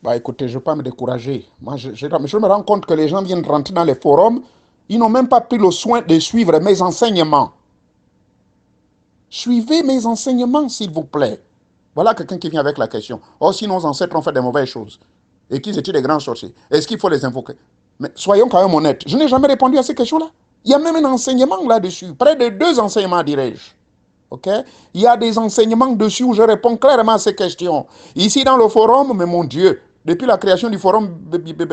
Bah écoutez, je ne veux pas me décourager. Moi, je me rends compte que les gens viennent rentrer dans les forums, ils n'ont même pas pris le soin de suivre mes enseignements. Suivez mes enseignements, s'il vous plaît. Voilà quelqu'un qui vient avec la question. Oh, si nos ancêtres ont fait des mauvaises choses et qu'ils étaient des grands sorciers, est-ce qu'il faut les invoquer? Mais soyons quand même honnêtes. Je n'ai jamais répondu à ces questions-là. Il y a même un enseignement là-dessus. Près de 2 enseignements, dirais-je. Ok? Il y a des enseignements dessus où je réponds clairement à ces questions. Ici, dans le forum, mais mon Dieu, depuis la création du forum,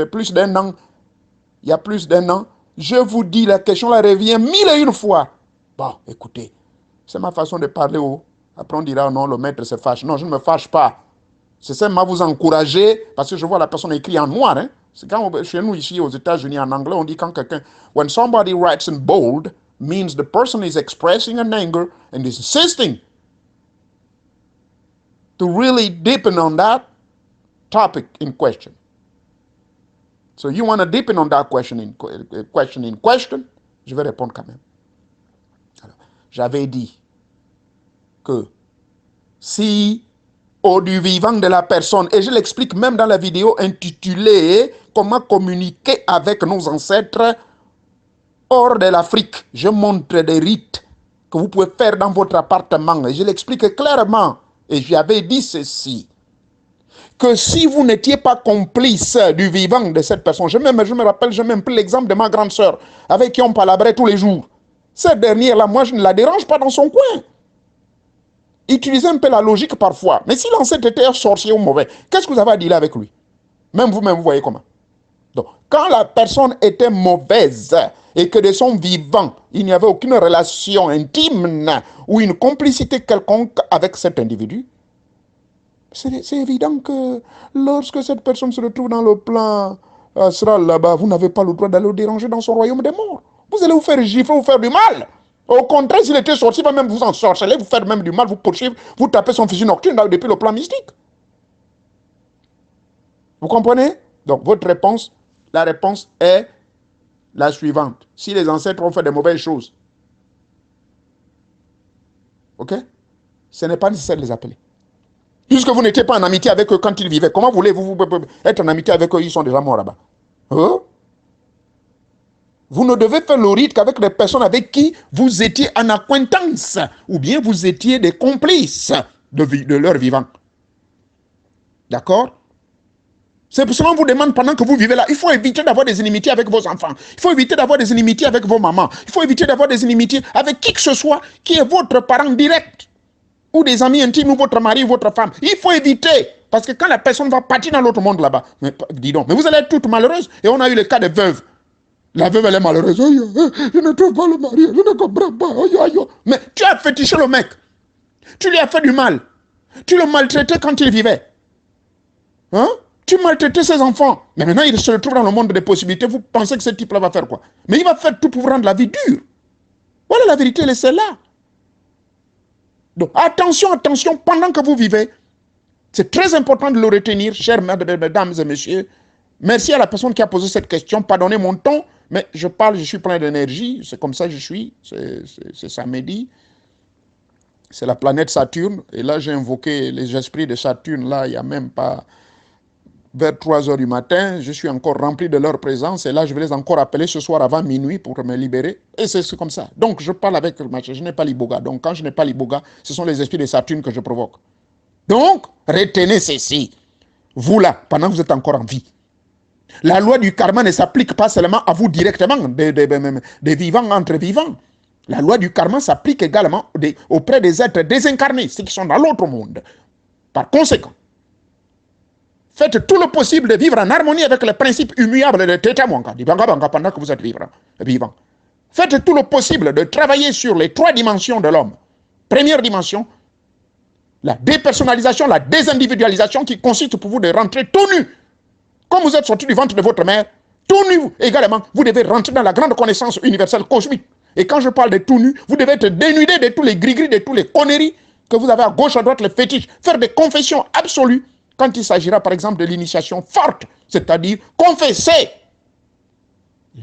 plus d'un an, il y a plus d'un an, je vous dis, la question là revient 1001 fois. Bon, écoutez, c'est ma façon de parler. Après, on dira, non, le maître se fâche. Non, je ne me fâche pas. C'est seulement vous encourager, parce que je vois la personne écrit en noir. Hein. C'est quand chez nous, ici, aux États-Unis, en anglais, on dit quand quelqu'un, when somebody writes in bold, means the person is expressing an anger and is insisting to really deepen on that topic in question. So you want to deepen on that question in question, je vais répondre quand même. J'avais dit que si au du vivant de la personne, et je l'explique même dans la vidéo intitulée « Comment communiquer avec nos ancêtres hors de l'Afrique », je montre des rites que vous pouvez faire dans votre appartement, et je l'explique clairement, et j'avais dit ceci, que si vous n'étiez pas complice du vivant de cette personne, je me rappelle, je même pris l'exemple de ma grande sœur, avec qui on palabrait tous les jours. Cette dernière-là, moi, je ne la dérange pas dans son coin. Utilisez un peu la logique parfois. Mais si l'ancêtre était un sorcier ou mauvais, qu'est-ce que vous avez à dire avec lui? Même vous voyez comment. Donc, quand la personne était mauvaise et que de son vivant, il n'y avait aucune relation intime ou une complicité quelconque avec cet individu, c'est évident que lorsque cette personne se retrouve dans le plan astral là-bas, vous n'avez pas le droit d'aller le déranger dans son royaume des morts. Vous allez vous faire gifler, vous faire du mal. Au contraire, s'il était sorcier, il va même vous ensorceler, vous faire même du mal, vous poursuivre, vous taper son fusil nocturne depuis le plan mystique. Vous comprenez? Donc, votre réponse, la réponse est la suivante. Si les ancêtres ont fait de mauvaises choses, ok? Ce n'est pas nécessaire de les appeler. Puisque vous n'étiez pas en amitié avec eux quand ils vivaient, comment voulez-vous être en amitié avec eux? Ils sont déjà morts là-bas. Hein? Vous ne devez faire le rite qu'avec les personnes avec qui vous étiez en acquaintance, ou bien vous étiez des complices de leur vivant. D'accord? C'est pour cela qu'on vous demande pendant que vous vivez là, il faut éviter d'avoir des inimitiés avec vos enfants. Il faut éviter d'avoir des inimitiés avec vos mamans. Il faut éviter d'avoir des inimitiés avec qui que ce soit qui est votre parent direct. Ou des amis intimes, ou votre mari, ou votre femme. Il faut éviter. Parce que quand la personne va partir dans l'autre monde là-bas, dis donc, mais vous allez être toutes malheureuses. Et on a eu le cas de veuves. La veuve, elle est malheureuse. Je ne trouve pas le mari, je ne comprends pas. Mais tu as fétiché le mec. Tu lui as fait du mal. Tu le maltraitais quand il vivait. Hein? Tu maltraitais ses enfants. Mais maintenant, il se retrouve dans le monde des possibilités. Vous pensez que ce type-là va faire quoi? Mais il va faire tout pour vous rendre la vie dure. Voilà la vérité, laissez là. Donc, attention, attention, pendant que vous vivez, c'est très important de le retenir, chers mesdames et messieurs. Merci à la personne qui a posé cette question. Pardonnez mon ton, mais je parle, je suis plein d'énergie. C'est comme ça que je suis. C'est samedi. C'est la planète Saturne. Et là, j'ai invoqué les esprits de Saturne. Là, il n'y a même pas... Vers 3 h du matin, je suis encore rempli de leur présence. Et là, je vais les encore appeler ce soir avant minuit pour me libérer. Et c'est comme ça. Donc, je parle avec le machin. Je n'ai pas l'iboga. Donc, quand je n'ai pas l'iboga, ce sont les esprits de Saturne que je provoque. Donc, retenez ceci. Vous là, pendant que vous êtes encore en vie, la loi du karma ne s'applique pas seulement à vous directement, des vivants entre vivants. La loi du karma s'applique également auprès des êtres désincarnés, ceux qui sont dans l'autre monde. Par conséquent, faites tout le possible de vivre en harmonie avec les principes immuables de Teta Mwanga, pendant que vous êtes vivant. Faites tout le possible de travailler sur les 3 dimensions de l'homme. Première dimension, la dépersonnalisation, la désindividualisation qui consiste pour vous de rentrer tout nu. Comme vous êtes sorti du ventre de votre mère, tout nu également, vous devez rentrer dans la grande connaissance universelle cosmique. Et quand je parle de tout nu, vous devez être dénudé de tous les gris-gris, de tous les conneries que vous avez à gauche, à droite, les fétiches. Faire des confessions absolues quand il s'agira par exemple de l'initiation forte, c'est-à-dire confesser.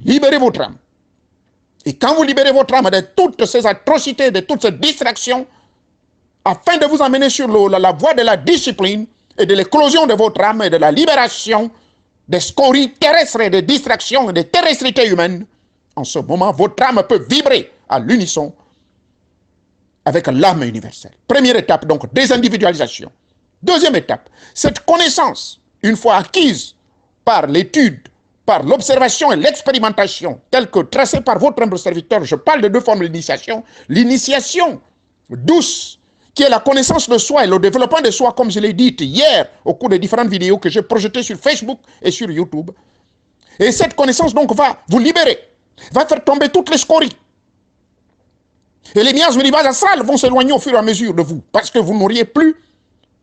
Libérez votre âme. Et quand vous libérez votre âme de toutes ces atrocités, de toutes ces distractions, afin de vous amener sur la voie de la discipline, et de l'éclosion de votre âme et de la libération des scories terrestres et des distractions et des terrestrités humaines, en ce moment, votre âme peut vibrer à l'unisson avec l'âme universelle. Première étape, donc, désindividualisation. Deuxième étape, cette connaissance, une fois acquise par l'étude, par l'observation et l'expérimentation, telle que tracée par votre humble serviteur, je parle de deux formes d'initiation. L'initiation douce, qui est la connaissance de soi et le développement de soi, comme je l'ai dit hier, au cours des différentes vidéos que j'ai projetées sur Facebook et sur YouTube. Et cette connaissance, donc, va vous libérer, va faire tomber toutes les scories. Et les miasmes du bas astral vont s'éloigner au fur et à mesure de vous, parce que vous n'auriez plus,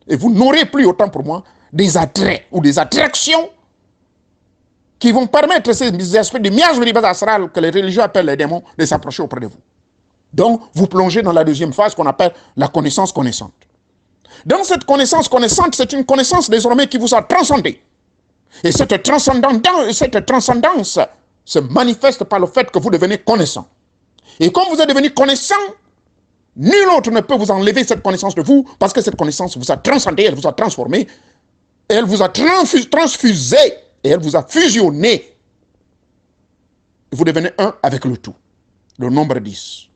et vous n'aurez plus, autant pour moi, des attraits ou des attractions qui vont permettre ces aspects du miasme du bas astral que les religieux appellent les démons de s'approcher auprès de vous. Donc, vous plongez dans la deuxième phase qu'on appelle la connaissance connaissante. Dans cette connaissance connaissante, c'est une connaissance désormais qui vous a transcendé. Et cette transcendance se manifeste par le fait que vous devenez connaissant. Et comme vous êtes devenu connaissant, nul autre ne peut vous enlever cette connaissance de vous, parce que cette connaissance vous a transcendé, elle vous a transformé, elle vous a transfusé, et elle vous a fusionné. Vous devenez un avec le tout, le nombre 10.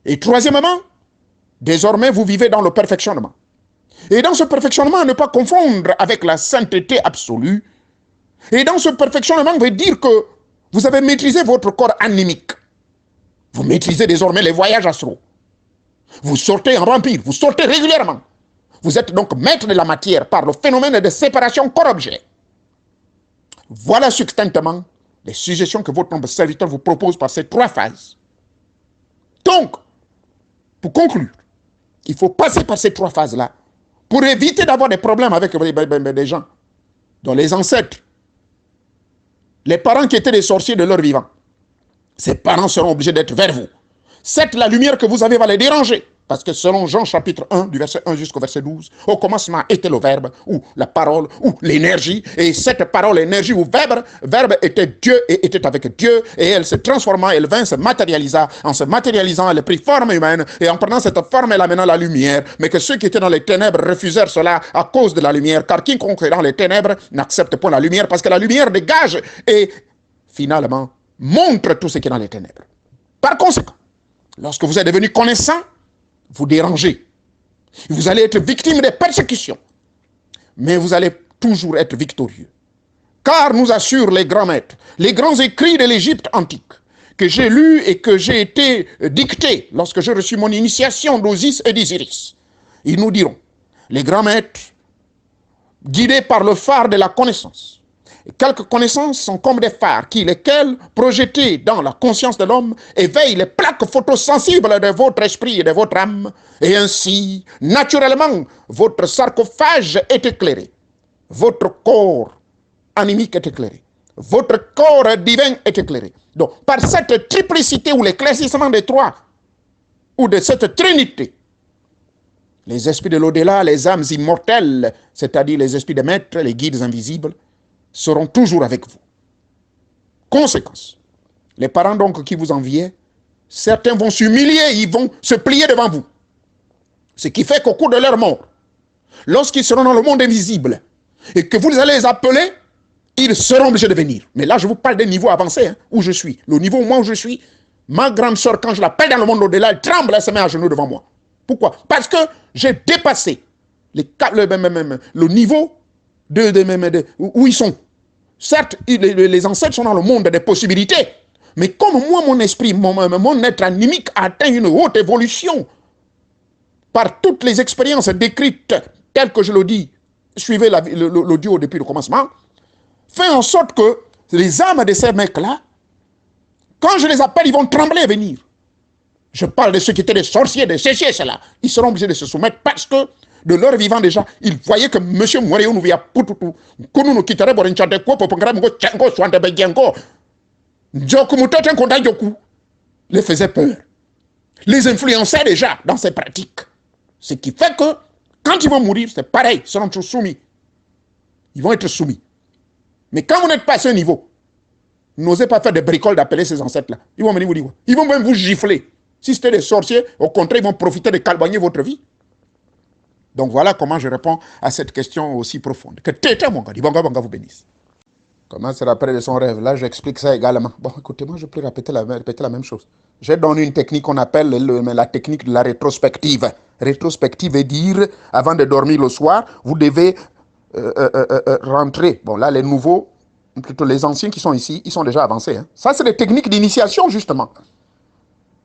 Et troisièmement, désormais vous vivez dans le perfectionnement. Et dans ce perfectionnement, ne pas confondre avec la sainteté absolue. Et dans ce perfectionnement, veut dire que vous avez maîtrisé votre corps animique. Vous maîtrisez désormais les voyages astraux. Vous sortez en vampire, vous sortez régulièrement. Vous êtes donc maître de la matière par le phénomène de séparation corps-objet. Voilà succinctement les suggestions que votre nombre serviteur vous propose par ces trois phases. Donc, pour conclure, il faut passer par ces trois phases-là pour éviter d'avoir des problèmes avec des gens dont les ancêtres, les parents qui étaient des sorciers de leur vivant. Ces parents seront obligés d'être vers vous. Certes, la lumière que vous avez va les déranger. Parce que selon Jean chapitre 1, du verset 1 jusqu'au verset 12, au commencement était le verbe, ou la parole, ou l'énergie. Et cette parole, énergie ou verbe était Dieu et était avec Dieu. Et elle se transforma, elle vint se matérialisa. En se matérialisant, elle prit forme humaine. Et en prenant cette forme, elle amena la lumière. Mais que ceux qui étaient dans les ténèbres refusèrent cela à cause de la lumière. Car quiconque est dans les ténèbres n'accepte pas la lumière. Parce que la lumière dégage et finalement montre tout ce qui est dans les ténèbres. Par conséquent, lorsque vous êtes devenu connaissant, vous dérangez. Vous allez être victime des persécutions. Mais vous allez toujours être victorieux. Car nous assurent les grands maîtres, les grands écrits de l'Égypte antique, que j'ai lus et que j'ai été dictés lorsque j'ai reçu mon initiation d'Osiris et d'Isiris. Ils nous diront, les grands maîtres, guidés par le phare de la connaissance. Et quelques connaissances sont comme des phares lesquels, projetés dans la conscience de l'homme, éveillent les plaques photosensibles de votre esprit et de votre âme. Et ainsi, naturellement, votre sarcophage est éclairé. Votre corps animique est éclairé. Votre corps divin est éclairé. Donc, par cette triplicité ou l'éclaircissement des trois, ou de cette trinité, les esprits de l'au-delà, les âmes immortelles, c'est-à-dire les esprits des maîtres, les guides invisibles, seront toujours avec vous. Conséquence, les parents donc qui vous enviaient, certains vont s'humilier, ils vont se plier devant vous. Ce qui fait qu'au cours de leur mort, lorsqu'ils seront dans le monde invisible, et que vous allez les appeler, ils seront obligés de venir. Mais là, je vous parle d'un niveau avancé, où je suis. Le niveau où je suis, ma grande soeur, quand je l'appelle dans le monde au-delà, elle tremble, elle se met à genoux devant moi. Pourquoi? Parce que j'ai dépassé le niveau où ils sont. Certes, les ancêtres sont dans le monde des possibilités, mais comme moi, mon esprit, mon être animique a atteint une haute évolution par toutes les expériences décrites, telles que je le dis, suivez l'audio depuis le commencement, fait en sorte que les âmes de ces mecs-là, quand je les appelle, ils vont trembler et venir. Je parle de ceux qui étaient des sorciers, des chéchiers, ceux-là. Ils seront obligés de se soumettre parce que de leur vivant déjà, ils voyaient que M. Mouréo nous via pututu, que nous nous quitterait pour une chante quoi, pour prendre un tchango, soit un bédiango. Djokumutote un contact Djoku les faisait peur. Les influençait déjà dans ces pratiques. Ce qui fait que, quand ils vont mourir, c'est pareil, ils seront tous soumis. Ils vont être soumis. Mais quand vous n'êtes pas à ce niveau, n'osez pas faire des bricoles d'appeler ces ancêtres-là. Ils vont venir vous dire, ils vont même vous gifler. Si c'était des sorciers, au contraire, ils vont profiter de calbagner votre vie. Donc voilà comment je réponds à cette question aussi profonde. Que Tété Mwangari, Bonga Bonga vous bénisse. Comment se rappeler de son rêve? Là, j'explique ça également. Bon, écoutez, moi, je peux répéter la même chose. J'ai donné une technique qu'on appelle la technique de la rétrospective. Rétrospective veut dire, avant de dormir le soir, vous devez rentrer. Bon, là, les nouveaux, plutôt les anciens qui sont ici, ils sont déjà avancés. Hein. Ça, c'est des techniques d'initiation, justement.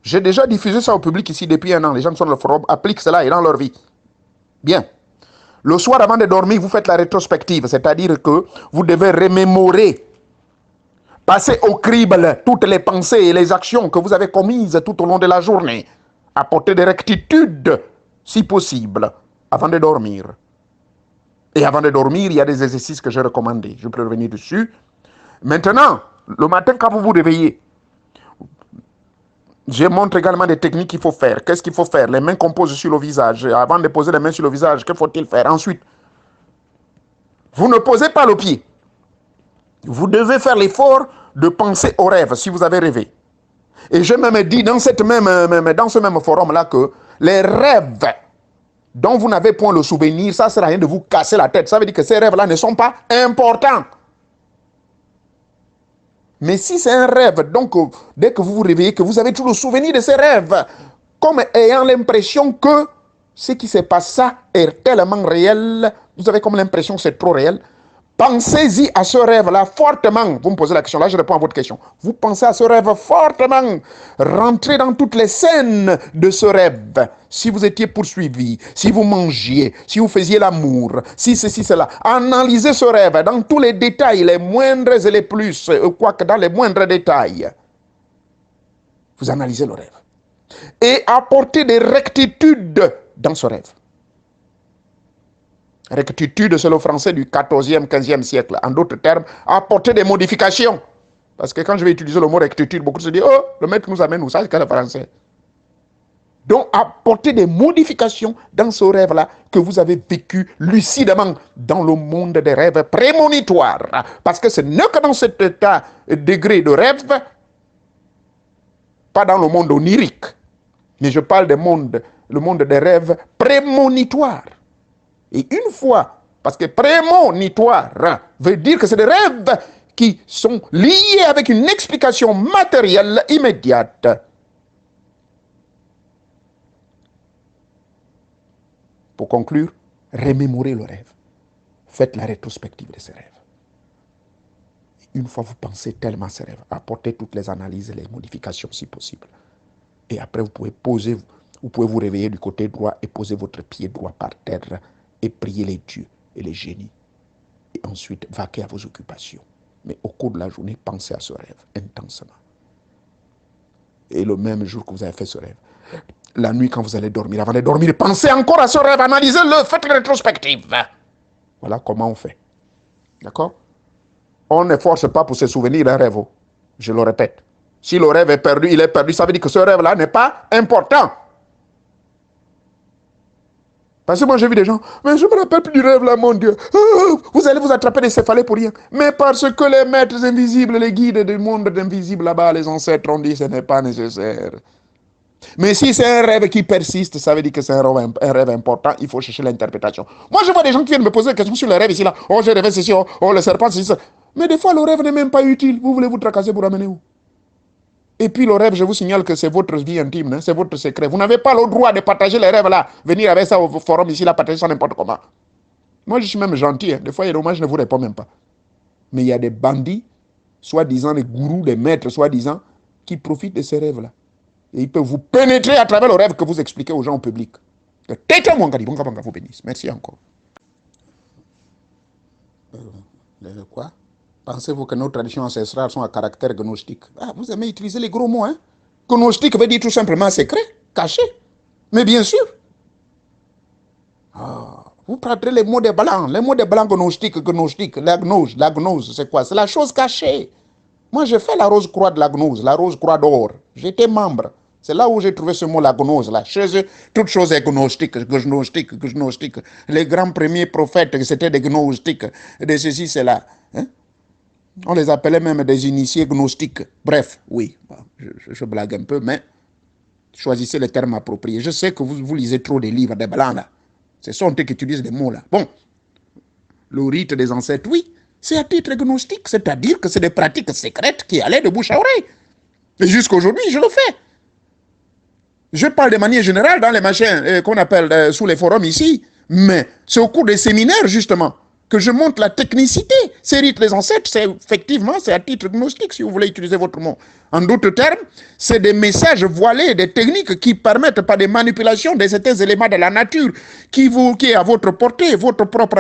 J'ai déjà diffusé ça au public ici depuis un an. Les gens qui sont dans le forum appliquent cela et dans leur vie. Bien. Le soir, avant de dormir, vous faites la rétrospective, c'est-à-dire que vous devez remémorer, passer au crible toutes les pensées et les actions que vous avez commises tout au long de la journée, apporter des rectitudes, si possible, avant de dormir. Et avant de dormir, il y a des exercices que j'ai recommandés. Je peux revenir dessus. Maintenant, le matin, quand vous vous réveillez, je montre également des techniques qu'il faut faire. Qu'est-ce qu'il faut faire? Les mains qu'on pose sur le visage. Avant de poser les mains sur le visage, que faut-il faire? Ensuite, vous ne posez pas le pied. Vous devez faire l'effort de penser au rêve si vous avez rêvé. Et je me dis dans ce même forum-là que les rêves dont vous n'avez point le souvenir, ça ne sert à rien de vous casser la tête. Ça veut dire que ces rêves-là ne sont pas importants. Mais si c'est un rêve, donc dès que vous vous réveillez, que vous avez tout le souvenir de ces rêves, comme ayant l'impression que ce qui se passe ça est tellement réel, vous avez comme l'impression que c'est trop réel, pensez-y à ce rêve-là fortement. Vous me posez la question, là je réponds à votre question. Vous pensez à ce rêve fortement. Rentrez dans toutes les scènes de ce rêve. Si vous étiez poursuivi, si vous mangiez, si vous faisiez l'amour, si ceci, cela. Analysez ce rêve dans tous les détails, les moindres et les plus, quoique dans les moindres détails. Vous analysez le rêve. Et apportez des rectitudes dans ce rêve. Rectitude, c'est le français du 14e, 15e siècle. En d'autres termes, apporter des modifications. Parce que quand je vais utiliser le mot rectitude, beaucoup se disent, oh, le maître nous amène où ça, c'est le français. Donc, apporter des modifications dans ce rêve-là que vous avez vécu lucidement dans le monde des rêves prémonitoires. Parce que ce n'est que dans cet état, degré de rêve, pas dans le monde onirique, mais je parle du monde, le monde des rêves prémonitoires. Et une fois, parce que prémonitoire veut dire que c'est des rêves qui sont liés avec une explication matérielle immédiate. Pour conclure, remémorez le rêve. Faites la rétrospective de ces rêves. Une fois vous pensez tellement à ces rêves, apportez toutes les analyses et les modifications si possible. Et après, vous pouvez vous réveiller du côté droit et poser votre pied droit par terre et prier les dieux et les génies. Et ensuite, vaquer à vos occupations. Mais au cours de la journée, pensez à ce rêve intensément. Et le même jour que vous avez fait ce rêve, la nuit quand vous allez dormir, avant de dormir, pensez encore à ce rêve, analysez-le, faites une rétrospective. Voilà comment on fait. D'accord? On ne force pas pour se souvenir d'un rêve. Je le répète. Si le rêve est perdu, il est perdu. Ça veut dire que ce rêve-là n'est pas important. Parce que moi j'ai vu des gens, mais je ne me rappelle plus du rêve là, mon Dieu. Vous allez vous attraper des céphalées pour rien. Mais parce que les maîtres invisibles, les guides du monde invisible là-bas, les ancêtres ont dit que ce n'est pas nécessaire. Mais si c'est un rêve qui persiste, ça veut dire que c'est un rêve important, il faut chercher l'interprétation. Moi je vois des gens qui viennent me poser des questions sur le rêve ici là. Oh j'ai rêvé ceci, oh le serpent c'est ça. Mais des fois le rêve n'est même pas utile. Vous voulez vous tracasser pour amener où? Et puis le rêve, je vous signale que c'est votre vie intime, hein, c'est votre secret. Vous n'avez pas le droit de partager les rêves là. Venir avec ça au forum ici, là, partager ça n'importe comment. Moi, je suis même gentil. Hein. Des fois, il y a des moments, je ne vous réponds même pas. Mais il y a des bandits, soi-disant des gourous, des maîtres, soi-disant, qui profitent de ces rêves-là. Et ils peuvent vous pénétrer à travers le rêve que vous expliquez aux gens au public. Tété Mwangari, Bonga Bonga vous bénisse. Merci encore. Quoi? Pensez-vous que nos traditions ancestrales sont à caractère gnostique? Ah, vous aimez utiliser les gros mots, hein? Gnostique veut dire tout simplement secret, caché. Mais bien sûr. Ah, vous prendrez les mots des blancs, gnostique, la gnose, c'est quoi? C'est la chose cachée. Moi, j'ai fait la rose croix de la gnose, la rose croix d'or. J'étais membre. C'est là où j'ai trouvé ce mot, la gnose, là. Chez eux, toute chose est gnostique. Les grands premiers prophètes, c'était des gnostiques. De ceci, c'est là. Hein? On les appelait même des initiés gnostiques. Bref, oui, je blague un peu, mais choisissez les termes appropriés. Je sais que vous lisez trop des livres des blancs, là. C'est Sonté qui utilise des mots là. Bon, le rite des ancêtres, oui, c'est à titre gnostique, c'est-à-dire que c'est des pratiques secrètes qui allaient de bouche à oreille. Et jusqu'à aujourd'hui, je le fais. Je parle de manière générale dans les machins qu'on appelle sous les forums ici, mais c'est au cours des séminaires, justement, que je montre la technicité. Ces rites des ancêtres, c'est effectivement, c'est à titre gnostique, si vous voulez utiliser votre mot. En d'autres termes, c'est des messages voilés, des techniques qui permettent par des manipulations de certains éléments de la nature qui est à votre portée, votre propre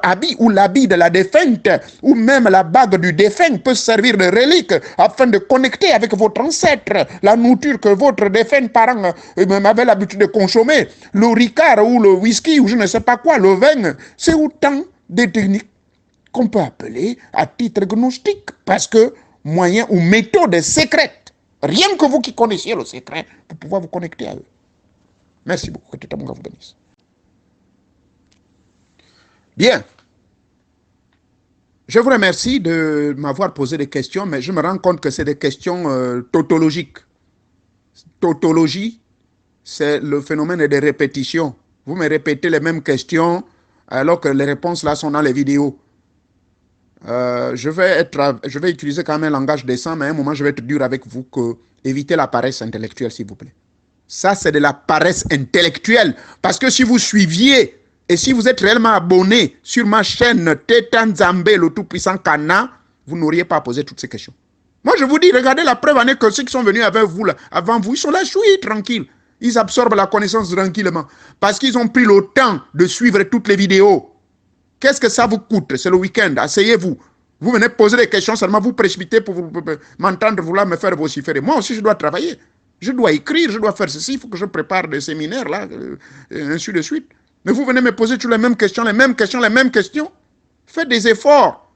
habit ou l'habit de la défunte, ou même la bague du défunt peut servir de relique afin de connecter avec votre ancêtre, la nourriture que votre défunt parent avait l'habitude de consommer, le ricard ou le whisky ou je ne sais pas quoi, le vin, c'est autant de techniques qu'on peut appeler à titre gnostique, parce que moyens ou méthodes secrètes, rien que vous qui connaissiez le secret, pour pouvoir vous connecter à eux. Merci beaucoup, que tout le monde vous bénisse. Bien. Je vous remercie de m'avoir posé des questions, mais je me rends compte que c'est des questions tautologiques. Tautologie, c'est le phénomène des répétitions. Vous me répétez les mêmes questions alors que les réponses là sont dans les vidéos. Je vais utiliser quand même un langage décent, mais à un moment, je vais être dur avec vous. Évitez la paresse intellectuelle, s'il vous plaît. Ça, c'est de la paresse intellectuelle. Parce que si vous suiviez et si vous êtes réellement abonné sur ma chaîne Teta Nzambe, le tout-puissant Kana, vous n'auriez pas posé toutes ces questions. Moi, je vous dis, regardez la preuve en est que ceux qui sont venus avec vous, là, avant vous, ils sont là, chouï, tranquilles. Ils absorbent la connaissance tranquillement. Parce qu'ils ont pris le temps de suivre toutes les vidéos. Qu'est-ce que ça vous coûte? C'est le week-end. Asseyez-vous. Vous venez poser des questions, seulement vous précipitez pour m'entendre vouloir me faire vociférer. Moi aussi, je dois travailler. Je dois écrire, je dois faire ceci. Il faut que je prépare des séminaires, là, ainsi de suite. Mais vous venez me poser toutes les mêmes questions, les mêmes questions, les mêmes questions. Faites des efforts.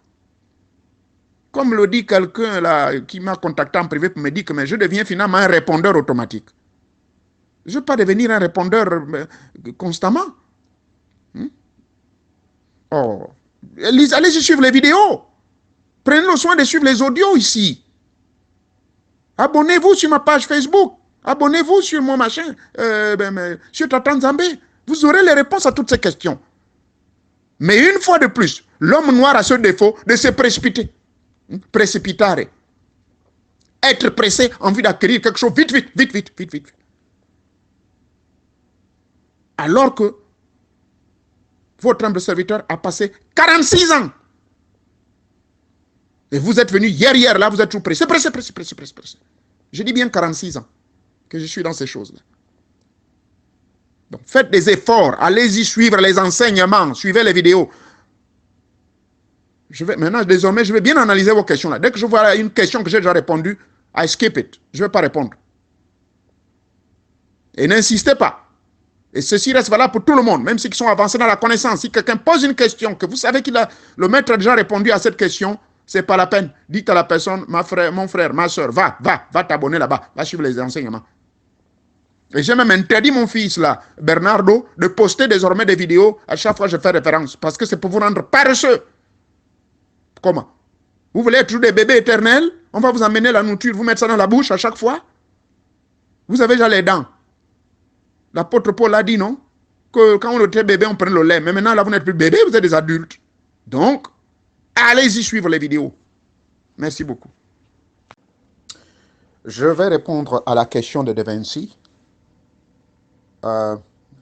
Comme le dit quelqu'un là qui m'a contacté en privé pour me dire que mais je deviens finalement un répondeur automatique. Je ne veux pas devenir un répondeur constamment. Oh. Allez-y suivre les vidéos. Prenez le soin de suivre les audios ici. Abonnez-vous sur ma page Facebook. Abonnez-vous sur mon machin, sur Tata Nzambe. Vous aurez les réponses à toutes ces questions. Mais une fois de plus, l'homme noir a ce défaut de se précipiter. Précipitare. Être pressé, envie d'acquérir quelque chose vite. Alors que votre humble serviteur a passé 46 ans. Et vous êtes venu hier, là, vous êtes tout pressé. Pressé. Je dis bien 46 ans que je suis dans ces choses-là. Donc, faites des efforts. Allez-y suivre les enseignements. Suivez les vidéos. Maintenant, désormais, je vais bien analyser vos questions là. Dès que je vois une question que j'ai déjà répondu, I skip it. Je ne vais pas répondre. Et n'insistez pas. Et ceci reste valable pour tout le monde, même ceux qui sont avancés dans la connaissance. Si quelqu'un pose une question, que vous savez que le maître a déjà répondu à cette question, ce n'est pas la peine. Dites à la personne, mon frère, ma soeur, va t'abonner là-bas, va suivre les enseignements. Et j'ai même interdit mon fils là, Bernardo, de poster désormais des vidéos à chaque fois que je fais référence, parce que c'est pour vous rendre paresseux. Comment? Vous voulez être toujours des bébés éternels? On va vous amener la nourriture, vous mettre ça dans la bouche à chaque fois? Vous avez déjà les dents. L'apôtre Paul a dit, non? Que quand on était bébé, on prenait le lait. Mais maintenant, là, vous n'êtes plus bébé, vous êtes des adultes. Donc, allez-y suivre les vidéos. Merci beaucoup. Je vais répondre à la question de De Vinci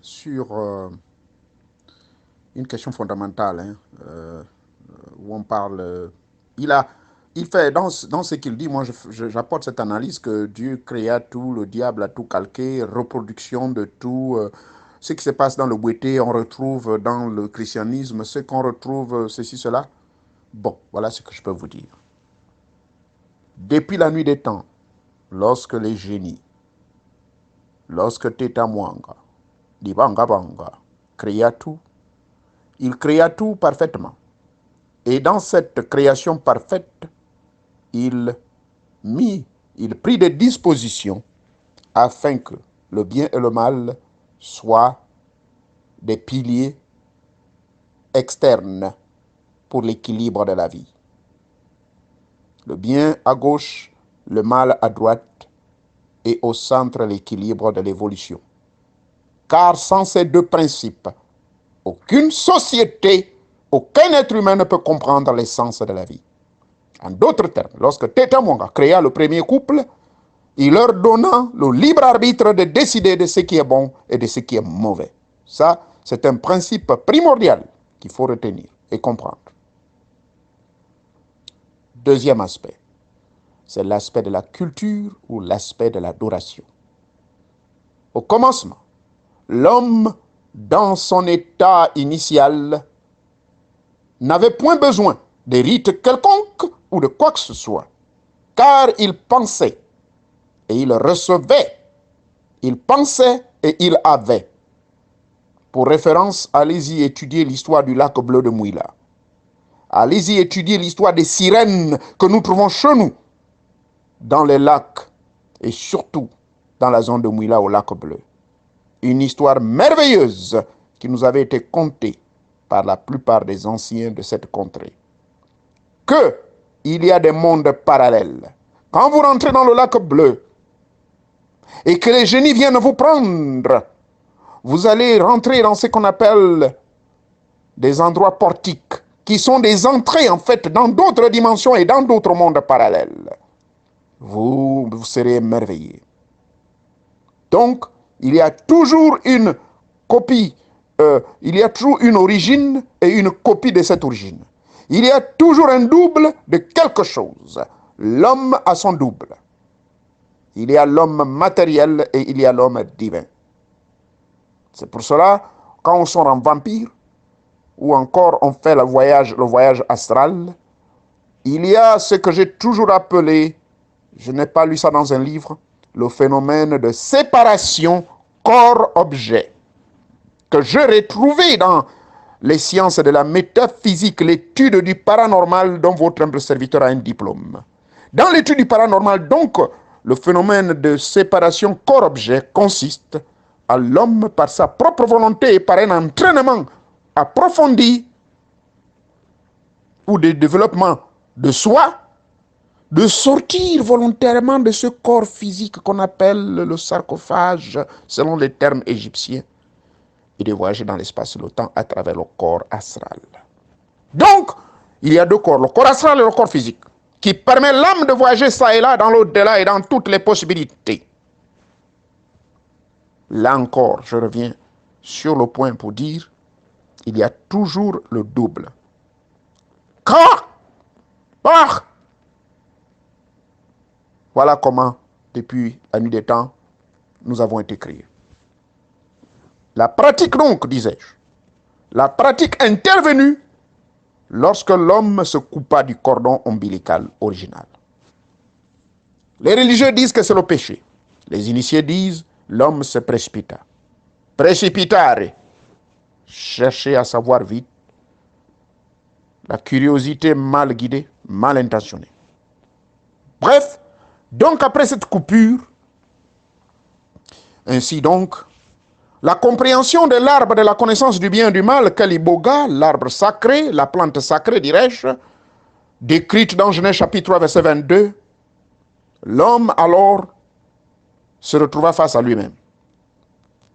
sur une question fondamentale où on parle... Il fait, dans ce qu'il dit, moi j'apporte cette analyse que Dieu créa tout, le diable a tout calqué, reproduction de tout. Ce qui se passe dans le Bouété, on retrouve dans le christianisme, ce qu'on retrouve, ceci, cela. Bon, voilà ce que je peux vous dire. Depuis la nuit des temps, lorsque les génies, lorsque Teta Mwanga, Dibanga Banga, créa tout, il créa tout parfaitement. Et dans cette création parfaite, il prit des dispositions afin que le bien et le mal soient des piliers externes pour l'équilibre de la vie. Le bien à gauche, le mal à droite et au centre l'équilibre de l'évolution. Car sans ces deux principes, aucune société, aucun être humain ne peut comprendre l'essence de la vie. En d'autres termes, lorsque Teta Mwanga créa le premier couple, il leur donna le libre arbitre de décider de ce qui est bon et de ce qui est mauvais. Ça, c'est un principe primordial qu'il faut retenir et comprendre. Deuxième aspect, c'est l'aspect de la culture ou l'aspect de l'adoration. Au commencement, l'homme, dans son état initial, n'avait point besoin de rites quelconques ou de quoi que ce soit, car il pensait et il recevait, il pensait et il avait. Pour référence, allez-y étudier l'histoire du lac bleu de Mouila. Allez-y étudier l'histoire des sirènes que nous trouvons chez nous, dans les lacs et surtout dans la zone de Mouila au lac bleu. Une histoire merveilleuse qui nous avait été contée par la plupart des anciens de cette contrée. Il y a des mondes parallèles. Quand vous rentrez dans le lac bleu et que les génies viennent vous prendre, vous allez rentrer dans ce qu'on appelle des endroits portiques, qui sont des entrées en fait dans d'autres dimensions et dans d'autres mondes parallèles. Vous serez émerveillés. Donc, il y a toujours une copie, il y a toujours une origine et une copie de cette origine. Il y a toujours un double de quelque chose. L'homme a son double. Il y a l'homme matériel et il y a l'homme divin. C'est pour cela, quand on sort en vampire, ou encore on fait le voyage astral, il y a ce que j'ai toujours appelé, je n'ai pas lu ça dans un livre, le phénomène de séparation corps-objet, que je retrouvais dans les sciences de la métaphysique, l'étude du paranormal dont votre humble serviteur a un diplôme. Dans l'étude du paranormal, donc, le phénomène de séparation corps-objet consiste à l'homme, par sa propre volonté et par un entraînement approfondi ou de développement de soi, de sortir volontairement de ce corps physique qu'on appelle le sarcophage, selon les termes égyptiens, et de voyager dans l'espace et le temps à travers le corps astral. Donc, il y a deux corps, le corps astral et le corps physique, qui permet l'âme de voyager ça et là, dans l'au-delà et dans toutes les possibilités. Là encore, je reviens sur le point pour dire, il y a toujours le double. Voilà comment, depuis la nuit des temps, nous avons été créés. La pratique donc, disais-je, la pratique intervenue lorsque l'homme se coupa du cordon ombilical original. Les religieux disent que c'est le péché. Les initiés disent l'homme se précipita. Précipitare, chercher à savoir vite. La curiosité mal guidée, mal intentionnée. Bref, donc après cette coupure, ainsi donc, la compréhension de l'arbre de la connaissance du bien et du mal, Kaliboga, l'arbre sacré, la plante sacrée, dirais-je, décrite dans Genèse chapitre 3, verset 22, l'homme alors se retrouva face à lui-même.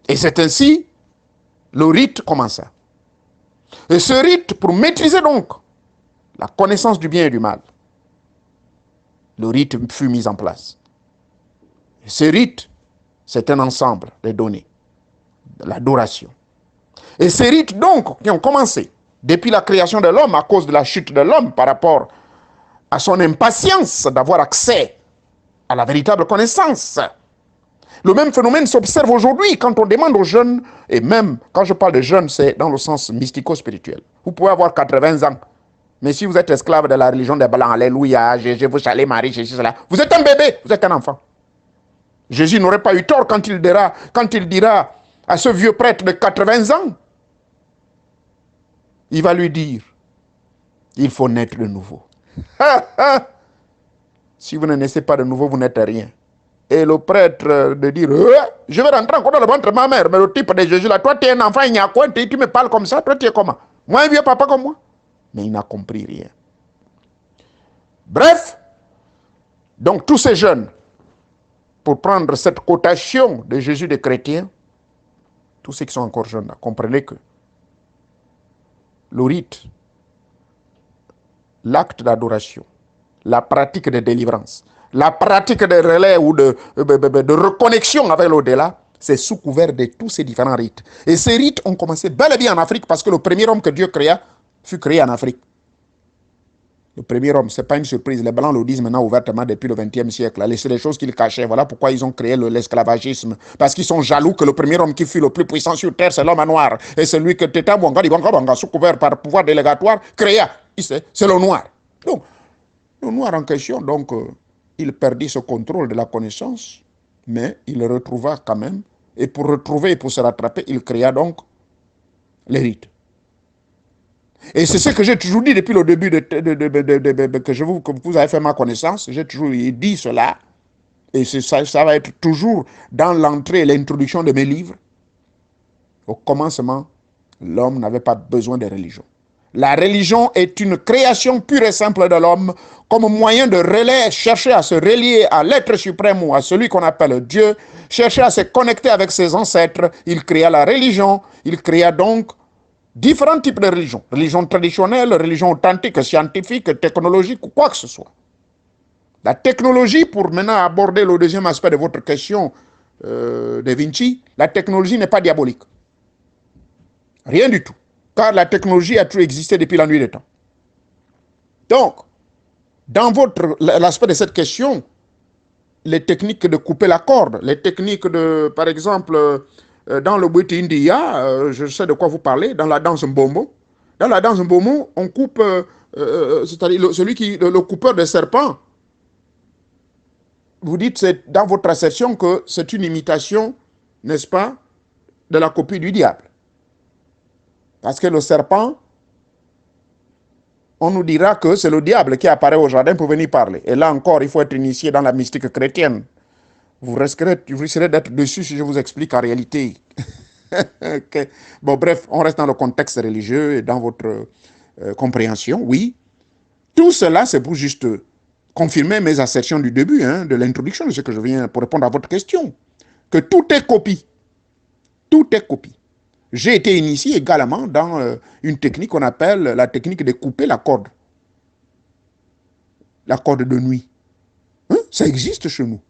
Et c'est ainsi, le rite commença. Et ce rite, pour maîtriser donc la connaissance du bien et du mal, le rite fut mis en place. Et ce rite, c'est un ensemble de données, de l'adoration. Et ces rites donc, qui ont commencé depuis la création de l'homme, à cause de la chute de l'homme par rapport à son impatience d'avoir accès à la véritable connaissance. Le même phénomène s'observe aujourd'hui quand on demande aux jeunes, et même quand je parle de jeunes, c'est dans le sens mystico-spirituel. Vous pouvez avoir 80 ans, mais si vous êtes esclave de la religion des Blancs, alléluia, Jésus vous salue Marie, Jésus, cela, vous êtes un bébé, vous êtes un enfant. Jésus n'aurait pas eu tort quand il dira à ce vieux prêtre de 80 ans, il va lui dire, il faut naître de nouveau. Si vous ne naissez pas de nouveau, vous n'êtes rien. Et le prêtre de dire, je vais rentrer encore dans le ventre de ma mère, mais le type de Jésus là, toi tu es un enfant, il n'y a quoi, tu me parles comme ça, toi tu es comment? Moi un vieux papa comme moi? Mais il n'a compris rien. Bref, donc tous ces jeunes, pour prendre cette cotation de Jésus des chrétiens, tous ceux qui sont encore jeunes, là, comprenez que le rite, l'acte d'adoration, la pratique de délivrance, la pratique de relais ou de reconnexion avec l'au-delà, c'est sous couvert de tous ces différents rites. Et ces rites ont commencé bel et bien en Afrique parce que le premier homme que Dieu créa fut créé en Afrique. Le premier homme, ce n'est pas une surprise. Les Blancs le disent maintenant ouvertement depuis le XXe siècle. C'est des choses qu'ils cachaient. Voilà pourquoi ils ont créé l'esclavagisme. Parce qu'ils sont jaloux que le premier homme qui fut le plus puissant sur terre, c'est l'homme noir. Et celui que Teta Mwanga, sous couvert par pouvoir délégatoire, créa. C'est le noir. Donc, le noir en question, donc, il perdit ce contrôle de la connaissance, mais il le retrouva quand même. Et pour retrouver et pour se rattraper, il créa donc les rites. Et c'est ce que j'ai toujours dit depuis le début que vous avez fait ma connaissance. J'ai toujours dit cela. Et ça va être toujours dans l'entrée et l'introduction de mes livres. Au commencement, l'homme n'avait pas besoin de religion. La religion est une création pure et simple de l'homme comme moyen de relais, chercher à se relier à l'être suprême ou à celui qu'on appelle Dieu, chercher à se connecter avec ses ancêtres. Il créa la religion, il créa donc différents types de religions. Religion traditionnelle, religion authentique, scientifique, technologique, ou quoi que ce soit. La technologie, pour maintenant aborder le deuxième aspect de votre question, de Vinci, la technologie n'est pas diabolique. Rien du tout. Car la technologie a toujours existé depuis la nuit des temps. Donc, dans l'aspect de cette question, les techniques de couper la corde, les techniques de, par exemple, dans le Bwiti India, je sais de quoi vous parlez, dans la danse Mbombo. Dans la danse Mbombo, on coupe, c'est-à-dire le coupeur de serpent. Vous dites dans votre assertion que c'est une imitation, n'est-ce pas, de la copie du diable. Parce que le serpent, on nous dira que c'est le diable qui apparaît au jardin pour venir parler. Et là encore, il faut être initié dans la mystique chrétienne. Vous risquerez d'être dessus si je vous explique en réalité. Okay. Bon, bref, on reste dans le contexte religieux et dans votre compréhension, oui. Tout cela, c'est pour juste confirmer mes assertions du début, de l'introduction de ce que je viens pour répondre à votre question. Que tout est copie. Tout est copie. J'ai été initié également dans une technique qu'on appelle la technique de couper la corde. La corde de nuit. Ça existe chez nous.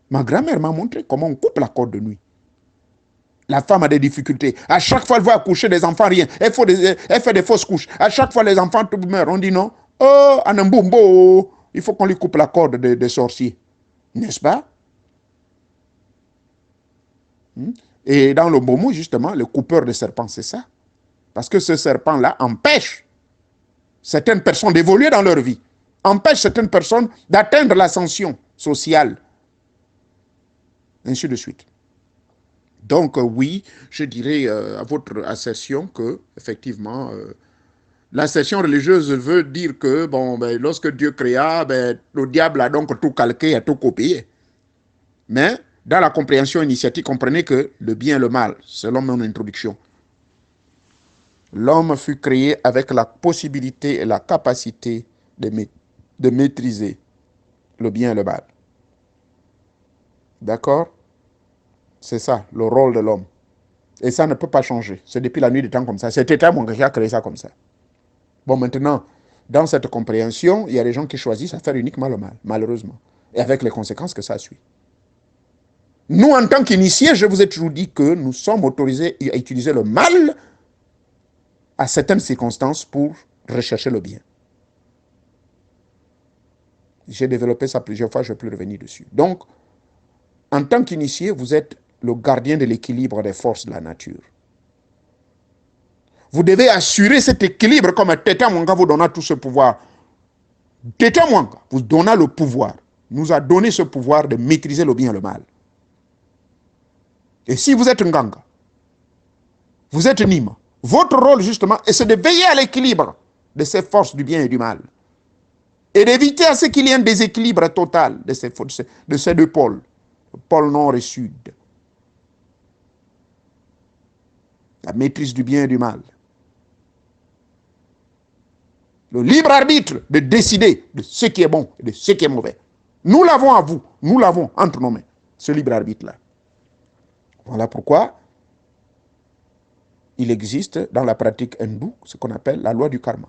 Ma grand-mère m'a montré comment on coupe la corde de nuit. La femme a des difficultés. À chaque fois, elle va accoucher des enfants, rien. Elle fait des fausses couches. À chaque fois, les enfants meurent. On dit non. Oh, Anambumbo, il faut qu'on lui coupe la corde des sorciers. N'est-ce pas? Et dans le Momo, justement, le coupeur de serpents, c'est ça. Parce que ce serpent-là empêche certaines personnes d'évoluer dans leur vie. Empêche certaines personnes d'atteindre l'ascension sociale. Ainsi de suite. Donc, oui, je dirais à votre assertion que, effectivement, l'assertion religieuse veut dire que, bon, lorsque Dieu créa, le diable a donc tout calqué, a tout copié. Mais, dans la compréhension initiatique, comprenez que le bien et le mal, selon mon introduction, l'homme fut créé avec la possibilité et la capacité de maîtriser le bien et le mal. D'accord? C'est ça, le rôle de l'homme. Et ça ne peut pas changer. C'est depuis la nuit des temps comme ça. C'est Teta Mwanga qui a créé ça comme ça. Bon, maintenant, dans cette compréhension, il y a des gens qui choisissent à faire uniquement le mal, malheureusement. Et avec les conséquences que ça suit. Nous, en tant qu'initiés, je vous ai toujours dit que nous sommes autorisés à utiliser le mal à certaines circonstances pour rechercher le bien. J'ai développé ça plusieurs fois, je ne vais plus revenir dessus. Donc, en tant qu'initié, vous êtes le gardien de l'équilibre des forces de la nature. Vous devez assurer cet équilibre comme Teta Mwanga vous donna tout ce pouvoir. Teta Mwanga vous donna le pouvoir, nous a donné ce pouvoir de maîtriser le bien et le mal. Et si vous êtes Nganga, vous êtes Nima, votre rôle justement, c'est de veiller à l'équilibre de ces forces du bien et du mal. Et d'éviter à ce qu'il y ait un déséquilibre total de ces deux pôles, le pôle nord et sud. La maîtrise du bien et du mal. Le libre arbitre de décider de ce qui est bon et de ce qui est mauvais. Nous l'avons à vous, nous l'avons entre nos mains, ce libre arbitre-là. Voilà pourquoi il existe dans la pratique hindoue ce qu'on appelle la loi du karma.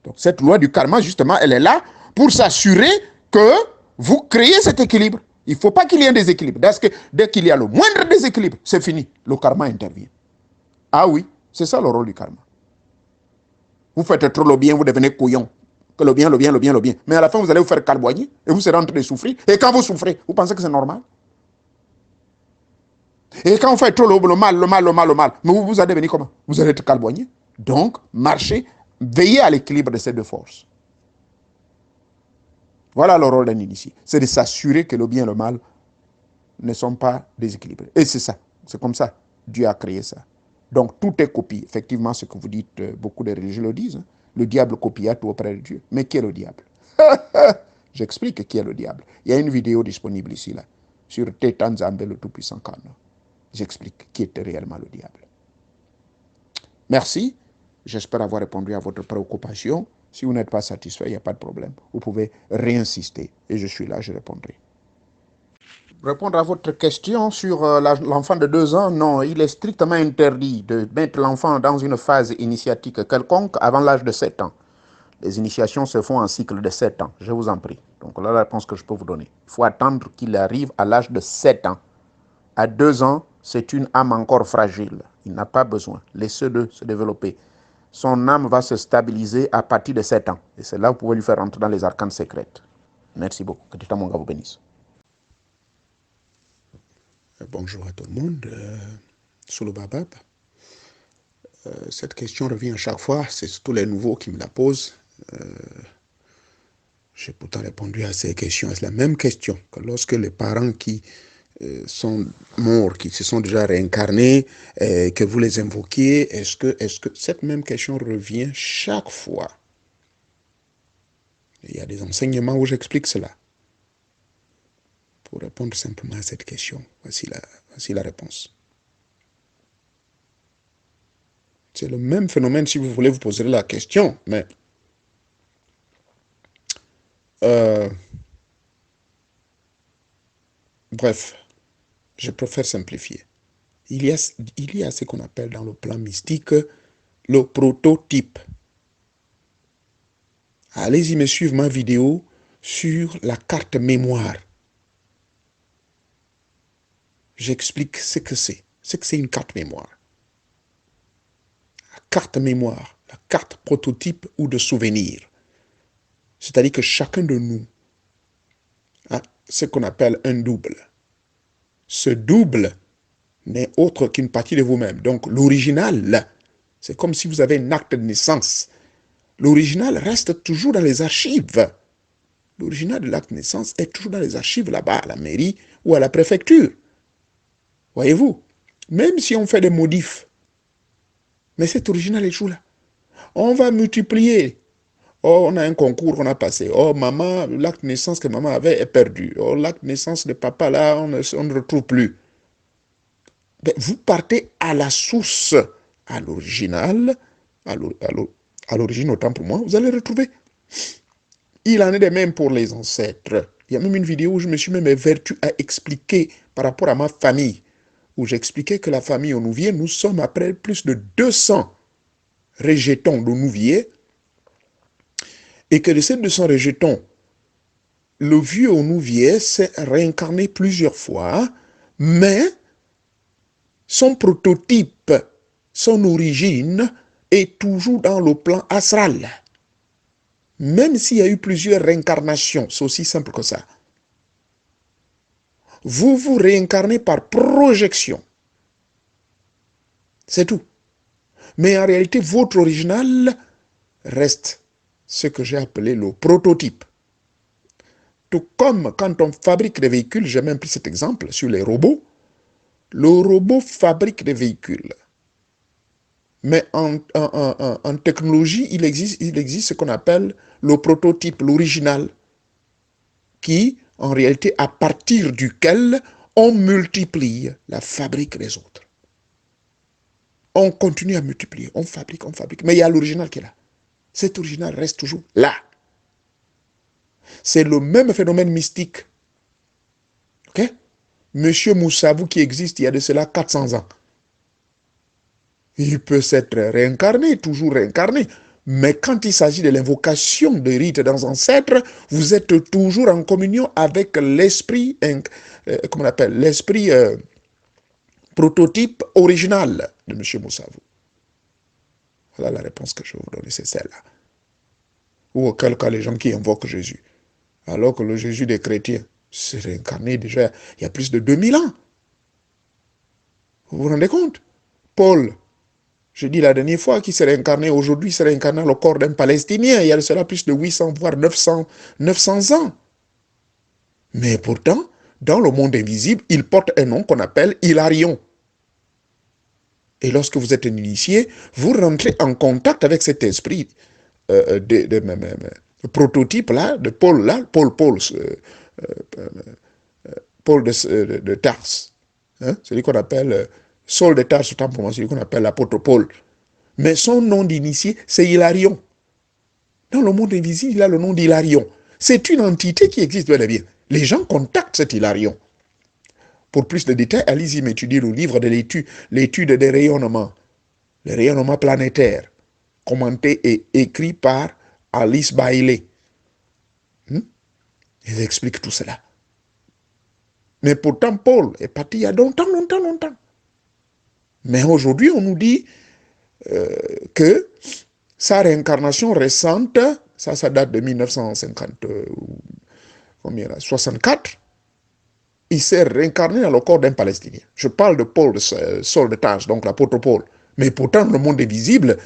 Donc cette loi du karma, justement, elle est là pour s'assurer que vous créez cet équilibre. Il ne faut pas qu'il y ait un déséquilibre. Parce que dès qu'il y a le moindre déséquilibre, c'est fini. Le karma intervient. Ah oui, c'est ça le rôle du karma. Vous faites trop le bien, vous devenez couillon. Que le bien, le bien, le bien, le bien. Mais à la fin, vous allez vous faire calboigner et vous serez en train de souffrir. Et quand vous souffrez, vous pensez que c'est normal? Et quand vous faites trop le mal, le mal, le mal, le mal, mais vous allez devenir comment? Vous allez être calboigné. Donc, marchez, veillez à l'équilibre de ces deux forces. Voilà le rôle d'un initié. C'est de s'assurer que le bien et le mal ne sont pas déséquilibrés. Et c'est ça. C'est comme ça. Dieu a créé ça. Donc, tout est copie. Effectivement, ce que vous dites, beaucoup de religieux le disent. Hein. Le diable copia tout auprès de Dieu. Mais qui est le diable? J'explique qui est le diable. Il y a une vidéo disponible ici, là, sur Tétan Zambé, le Tout-Puissant Kano. J'explique qui était réellement le diable. Merci. J'espère avoir répondu à votre préoccupation. Si vous n'êtes pas satisfait, il n'y a pas de problème. Vous pouvez réinsister et je suis là, je répondrai. Répondre à votre question sur l'enfant de 2 ans, non, il est strictement interdit de mettre l'enfant dans une phase initiatique quelconque avant l'âge de 7 ans. Les initiations se font en cycle de 7 ans, je vous en prie. Donc là, la réponse que je peux vous donner. Il faut attendre qu'il arrive à l'âge de 7 ans. À 2 ans, c'est une âme encore fragile. Il n'a pas besoin. Laissez-le se développer. Son âme va se stabiliser à partir de 7 ans. Et c'est là que vous pouvez lui faire entrer dans les arcanes secrètes. Merci beaucoup. Que Tita Monga vous bénisse. Bonjour à tout le monde. Sous le Babab. Cette question revient à chaque fois. C'est tous les nouveaux qui me la posent. J'ai pourtant répondu à ces questions. C'est la même question que lorsque les parents qui sont morts, qui se sont déjà réincarnés, que vous les invoquiez, est-ce que cette même question revient chaque fois? Il y a des enseignements où j'explique cela. Pour répondre simplement à cette question, voici la réponse. C'est le même phénomène, si vous voulez, vous poserez la question, mais bref, je préfère simplifier. Il y a ce qu'on appelle dans le plan mystique le prototype. Allez-y me suivre ma vidéo sur la carte mémoire. J'explique ce que c'est une carte mémoire. La carte mémoire, la carte prototype ou de souvenir. C'est-à-dire que chacun de nous a ce qu'on appelle un double. Ce double n'est autre qu'une partie de vous-même. Donc l'original, c'est comme si vous avez un acte de naissance. L'original reste toujours dans les archives. L'original de l'acte de naissance est toujours dans les archives là-bas, à la mairie ou à la préfecture. Voyez-vous, même si on fait des modifs, mais cet original est toujours là. On va multiplier. Oh, on a un concours qu'on a passé. Oh, maman, l'acte de naissance que maman avait est perdu. Oh, l'acte de naissance de papa, là, on ne retrouve plus. Mais vous partez à la source, à l'original, à l'origine autant pour moi, vous allez retrouver. Il en est de même pour les ancêtres. Il y a même une vidéo où je me suis même vertu à expliquer par rapport à ma famille, où j'expliquais que la famille Onouvier, nous sommes après plus de 200 rejetons d'Onouvier, et que de ces 200 rejetons, le vieux Onouvier s'est réincarné plusieurs fois, mais son prototype, son origine est toujours dans le plan astral. Même s'il y a eu plusieurs réincarnations, c'est aussi simple que ça. Vous vous réincarnez par projection. C'est tout. Mais en réalité, votre original reste ce que j'ai appelé le prototype. Tout comme quand on fabrique des véhicules, j'ai même pris cet exemple sur les robots, le robot fabrique des véhicules. Mais en technologie, il existe ce qu'on appelle le prototype, l'original, qui, en réalité, à partir duquel on multiplie la fabrique des autres. On continue à multiplier, on fabrique, mais il y a l'original qui est là. Cet original reste toujours là. C'est le même phénomène mystique. Ok? Monsieur Moussabou qui existe il y a de cela 400 ans. Il peut s'être réincarné, toujours réincarné. Mais quand il s'agit de l'invocation de rites dans ancêtres, vous êtes toujours en communion avec l'esprit, comment on appelle, l'esprit prototype original de M. Moussavou. Voilà la réponse que je vais vous donner, c'est celle-là. Ou auquel cas les gens qui invoquent Jésus. Alors que le Jésus des chrétiens s'est réincarné déjà il y a plus de 2000 ans. Vous vous rendez compte? Paul, je dis la dernière fois, qui s'est réincarné aujourd'hui, s'est réincarné dans le corps d'un Palestinien. Il y a cela plus de 800, voire 900 ans. Mais pourtant, dans le monde invisible, il porte un nom qu'on appelle Hilarion. Et lorsque vous êtes un initié, vous rentrez en contact avec cet esprit de prototype-là, de Paul-là, Paul de Tarse. Hein, celui qu'on appelle Saul de Tarse, autant pour moi, celui qu'on appelle l'apôtre Paul. Mais son nom d'initié, c'est Hilarion. Dans le monde invisible, il a le nom d'Hilarion. C'est une entité qui existe bel et bien. Les gens contactent cet Hilarion. Pour plus de détails, allez-y m'étudier le livre de l'étude des rayonnements, les rayonnements planétaires, commenté et écrit par Alice Bailey. Il explique tout cela. Mais pourtant, Paul est parti il y a longtemps. Mais aujourd'hui, on nous dit que sa réincarnation récente, ça date de 1964, il s'est réincarné dans le corps d'un Palestinien. Je parle de Paul, de Saul de Tarse, donc l'apôtre Paul. Mais pourtant, le monde est visible.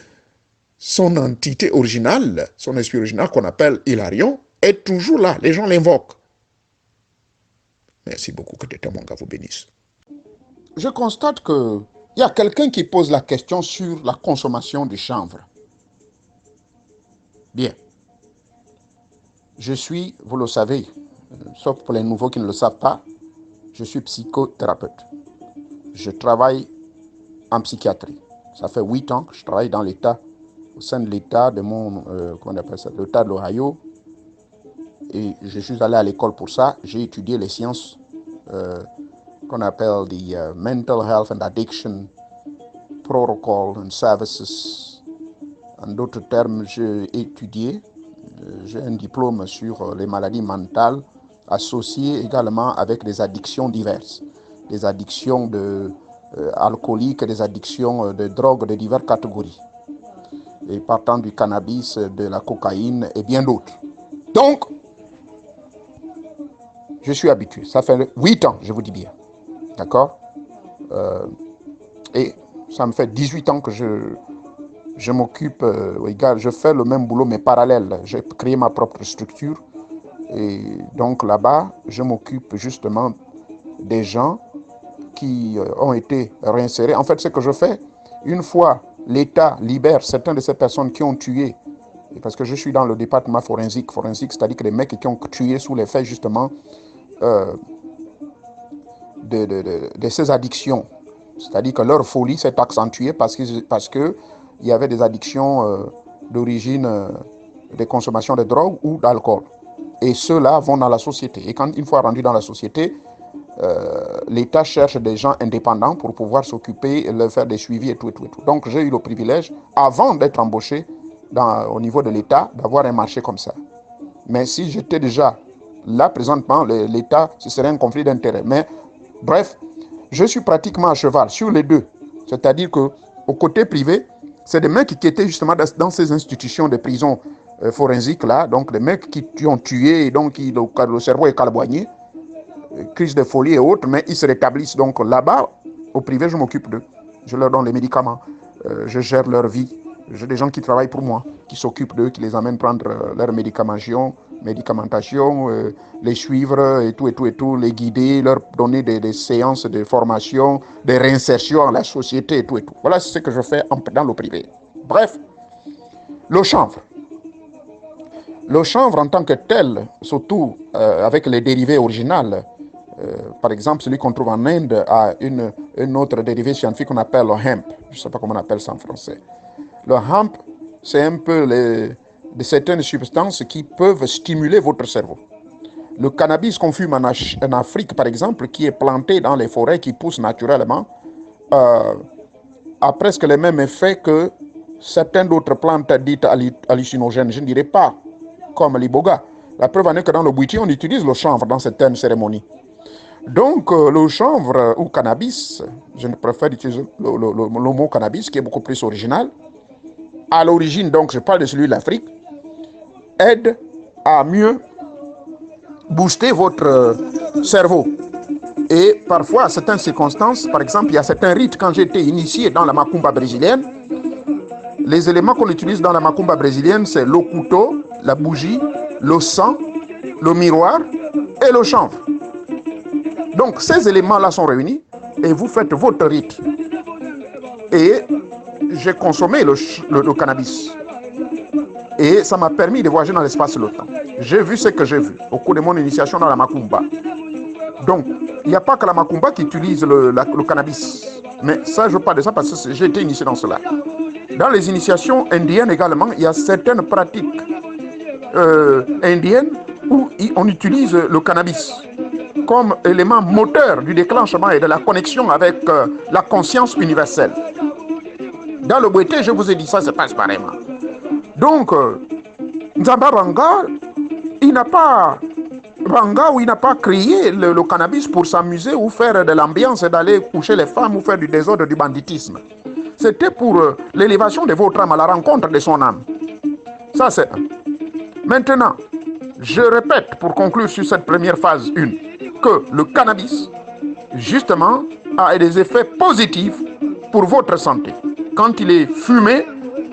Son entité originale, son esprit original qu'on appelle Hilarion, est toujours là. Les gens l'invoquent. Merci beaucoup, que Tété Mwanga vous bénisse. Je constate qu'il y a quelqu'un qui pose la question sur la consommation du chanvre. Bien. Je suis, vous le savez, sauf pour les nouveaux qui ne le savent pas, je suis psychothérapeute. Je travaille en psychiatrie. Ça fait 8 ans que je travaille dans l'État, au sein de l'État de mon, comment on appelle ça, l'État de l'Ohio. Et je suis allé à l'école pour ça. J'ai étudié les sciences qu'on appelle the Mental Health and Addiction Protocol and Services. En d'autres termes, j'ai étudié, j'ai un diplôme sur les maladies mentales associées également avec des addictions diverses. Des addictions alcooliques, des addictions de drogue de diverses catégories. Et partant du cannabis, de la cocaïne et bien d'autres. Donc, je suis habitué. Ça fait 8 ans, je vous dis bien. D'accord? Et ça me fait 18 ans que je m'occupe, je fais le même boulot mais parallèle. J'ai créé ma propre structure. Et donc là-bas, je m'occupe justement des gens qui ont été réinsérés. En fait, ce que je fais, une fois l'État libère certaines de ces personnes qui ont tué, parce que je suis dans le département forensique, c'est-à-dire que les mecs qui ont tué sous l'effet justement de ces addictions. C'est-à-dire que leur folie s'est accentuée parce que il y avait des addictions d'origine de consommation de drogue ou d'alcool. Et ceux-là vont dans la société. Et quand une fois rendus dans la société, l'État cherche des gens indépendants pour pouvoir s'occuper, leur faire des suivis et tout. Donc j'ai eu le privilège, avant d'être embauché au niveau de l'État, d'avoir un marché comme ça. Mais si j'étais déjà là, présentement, l'État, ce serait un conflit d'intérêts. Mais bref, je suis pratiquement à cheval sur les deux. C'est-à-dire qu'au côté privé, c'est des mecs qui étaient justement dans ces institutions de prison forensiques là, donc des mecs qui ont tué, et donc le cerveau est calboigné, crise de folie et autres, mais ils se rétablissent. Donc là-bas, au privé, je m'occupe d'eux. Je leur donne les médicaments, je gère leur vie. J'ai des gens qui travaillent pour moi, qui s'occupent d'eux, qui les amènent prendre leur médication, les suivre et tout, les guider, leur donner des séances de formation, de réinsertion à la société et tout. Voilà ce que je fais dans le privé. Bref, le chanvre. Le chanvre en tant que tel, surtout avec les dérivés originales, par exemple celui qu'on trouve en Inde a une autre dérivé scientifique qu'on appelle le hemp. Je ne sais pas comment on appelle ça en français. Le hemp, c'est un peu de certaines substances qui peuvent stimuler votre cerveau. Le cannabis qu'on fume en Afrique, par exemple, qui est planté dans les forêts, qui pousse naturellement, a presque les mêmes effets que certaines d'autres plantes dites hallucinogènes. Je ne dirais pas comme l'iboga. La preuve en est que dans le Bwiti, on utilise le chanvre dans certaines cérémonies. Donc, le chanvre ou cannabis, je préfère utiliser le mot cannabis qui est beaucoup plus original. À l'origine, donc, je parle de celui de l'Afrique, aide à mieux booster votre cerveau. Et parfois, à certaines circonstances, par exemple, il y a certains rites, quand j'étais initié dans la macumba brésilienne, les éléments qu'on utilise dans la macumba brésilienne, c'est le couteau, la bougie, le sang, le miroir et le chanvre. Donc, ces éléments-là sont réunis et vous faites votre rite. Et j'ai consommé le cannabis. Et ça m'a permis de voyager dans l'espace et le temps. J'ai vu ce que j'ai vu au cours de mon initiation dans la macumba. Donc, il n'y a pas que la macumba qui utilise le cannabis. Mais ça, je parle de ça parce que j'ai été initié dans cela. Dans les initiations indiennes également, il y a certaines pratiques indiennes où on utilise le cannabis comme élément moteur du déclenchement et de la connexion avec la conscience universelle. Dans le Bwiti, je vous ai dit ça, se passe pareillement. Donc, Nzamba Ranga, il n'a pas créé le cannabis pour s'amuser ou faire de l'ambiance et d'aller coucher les femmes ou faire du désordre, du banditisme. C'était pour l'élévation de votre âme à la rencontre de son âme. Ça, c'est un. Maintenant, je répète pour conclure sur cette première phase 1, que le cannabis, justement, a des effets positifs pour votre santé. Quand il est fumé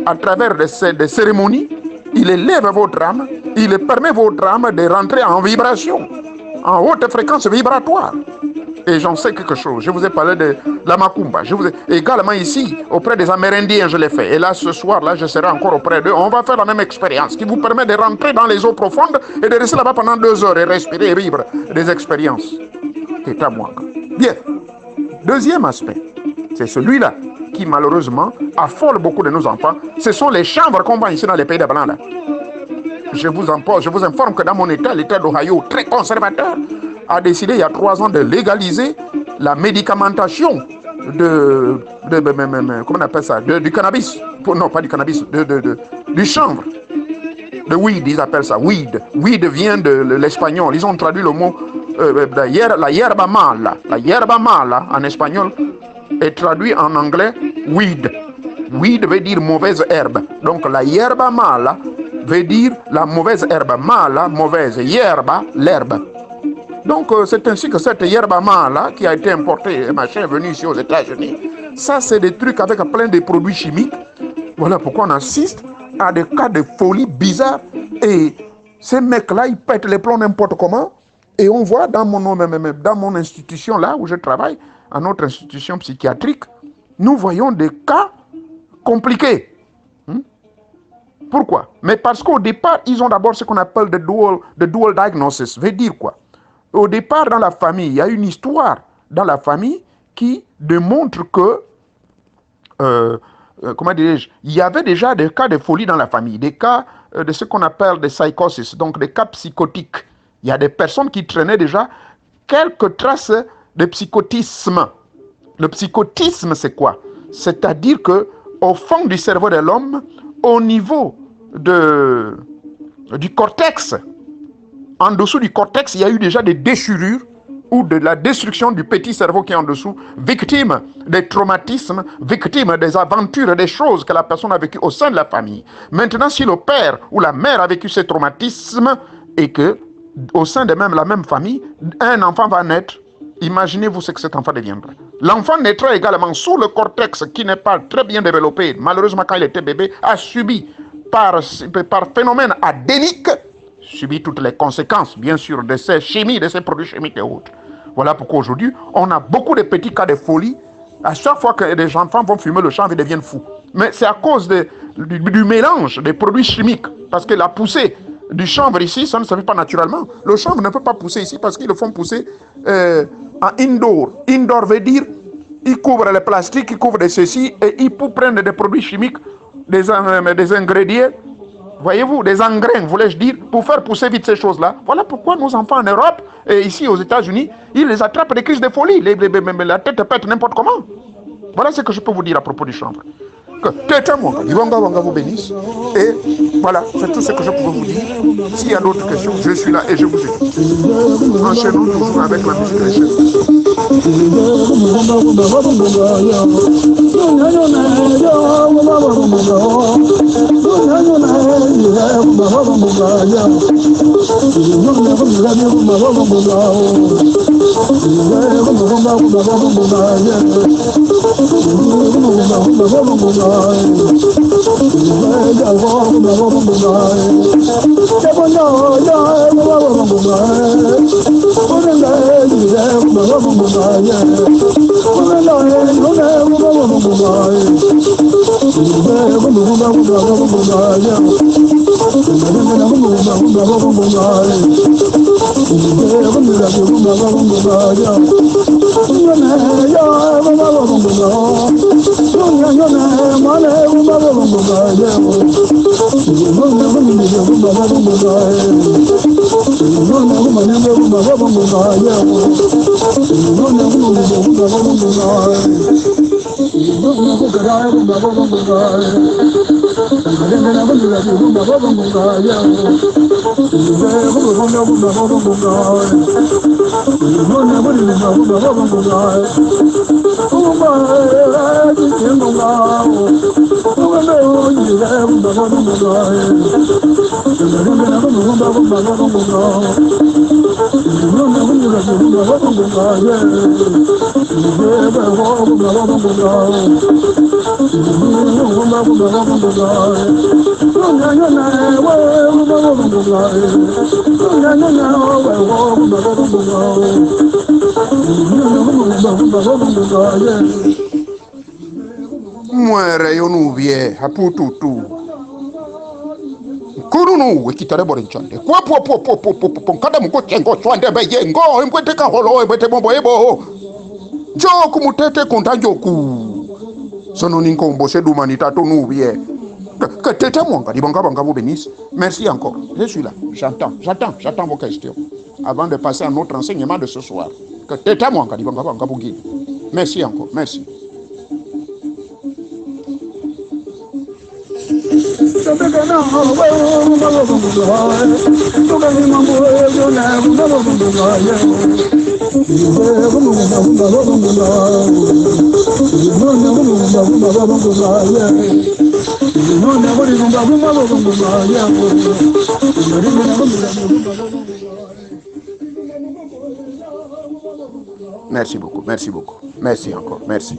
à travers des cérémonies, il élève votre âme, il permet votre âme de rentrer en vibration, en haute fréquence vibratoire. Et j'en sais quelque chose. Je vous ai parlé de la macumba. Je vous ai également ici, auprès des Amérindiens, je l'ai fait. Et là, ce soir-là, je serai encore auprès d'eux. On va faire la même expérience qui vous permet de rentrer dans les eaux profondes et de rester là-bas pendant 2 heures et respirer et vivre des expériences. C'est à moi. Bien. Deuxième aspect, c'est celui-là qui malheureusement affole beaucoup de nos enfants. Ce sont les chanvres qu'on vend ici dans les pays de Blanc là. Je vous informe que dans mon État, l'État d'Ohio, très conservateur, a décidé il y a 3 ans de légaliser la médicamentation comment on appelle ça, du cannabis. Non, pas du cannabis, du chanvre. De weed, ils appellent ça weed. Weed vient de l'espagnol. Ils ont traduit le mot la hierba mala. La hierba mala en espagnol est traduit en anglais weed. Weed veut dire mauvaise herbe. Donc la hierba mala veut dire la mauvaise herbe. Mala, mauvaise. Hierba, l'herbe. Donc c'est ainsi que cette hierba mala qui a été importée, machin, venue ici aux États-Unis, ça c'est des trucs avec plein de produits chimiques. Voilà pourquoi on assiste à des cas de folie bizarres. Et ces mecs-là, ils pètent les plombs n'importe comment. Et on voit dans mon institution là où je travaille, à notre institution psychiatrique, nous voyons des cas compliqués. Pourquoi? Mais parce qu'au départ, ils ont d'abord ce qu'on appelle the dual diagnosis. Veut dire quoi? Au départ, dans la famille, il y a une histoire dans la famille qui démontre que, comment dirais-je, il y avait déjà des cas de folie dans la famille, des cas de ce qu'on appelle des psychosis, donc des cas psychotiques. Il y a des personnes qui traînaient déjà quelques traces de psychotisme. Le psychotisme, c'est quoi? C'est-à-dire que au fond du cerveau de l'homme, au niveau du cortex, en dessous du cortex, il y a eu déjà des déchirures ou de la destruction du petit cerveau qui est en dessous, victime des traumatismes, victime des aventures, des choses que la personne a vécues au sein de la famille. Maintenant, si le père ou la mère a vécu ces traumatismes et que, au sein de la même famille, un enfant va naître, imaginez-vous ce que cet enfant deviendra. L'enfant naîtra également sous le cortex qui n'est pas très bien développé. Malheureusement, quand il était bébé, a subi par phénomène adénique, subit toutes les conséquences, bien sûr, de ces chimies, de ces produits chimiques et autres. Voilà pourquoi aujourd'hui, on a beaucoup de petits cas de folie. À chaque fois que des enfants vont fumer le chanvre, ils deviennent fous. Mais c'est à cause du mélange des produits chimiques. Parce que la poussée du chanvre ici, ça ne se fait pas naturellement. Le chanvre ne peut pas pousser ici parce qu'ils le font pousser en indoor. Indoor veut dire, ils couvrent le plastique, ils couvrent de ceci, et ils prennent des produits chimiques, des ingrédients, voyez-vous, des engrains, voulais-je dire, pour faire pousser vite ces choses-là. Voilà pourquoi nos enfants en Europe et ici aux États-Unis, ils les attrapent des crises de folie. La tête pète n'importe comment. Voilà ce que je peux vous dire à propos du chanvre. Tétamo, Ibanga Wanga vous bénisse. Et voilà, c'est tout ce que je peux vous dire. S'il y a d'autres questions, je suis là et je vous écoute. Enchaînons toujours avec la musique chrétienne. Muere yo nu vie hapututu kurunu wikitare borinchande kwa po kada muko chengo chwande be yengo impwete ka holo impwete bombo ebo joku mutete konta joku sono ninko mbose d'humanité to nu vie que tete mwanga dibanga banga vous bénisse. Merci encore, je suis là, j'attends vos questions avant de passer à notre enseignement de ce soir. Que tete mwanga dibanga banga vous guide. Merci encore, merci. Merci beaucoup, merci encore, merci.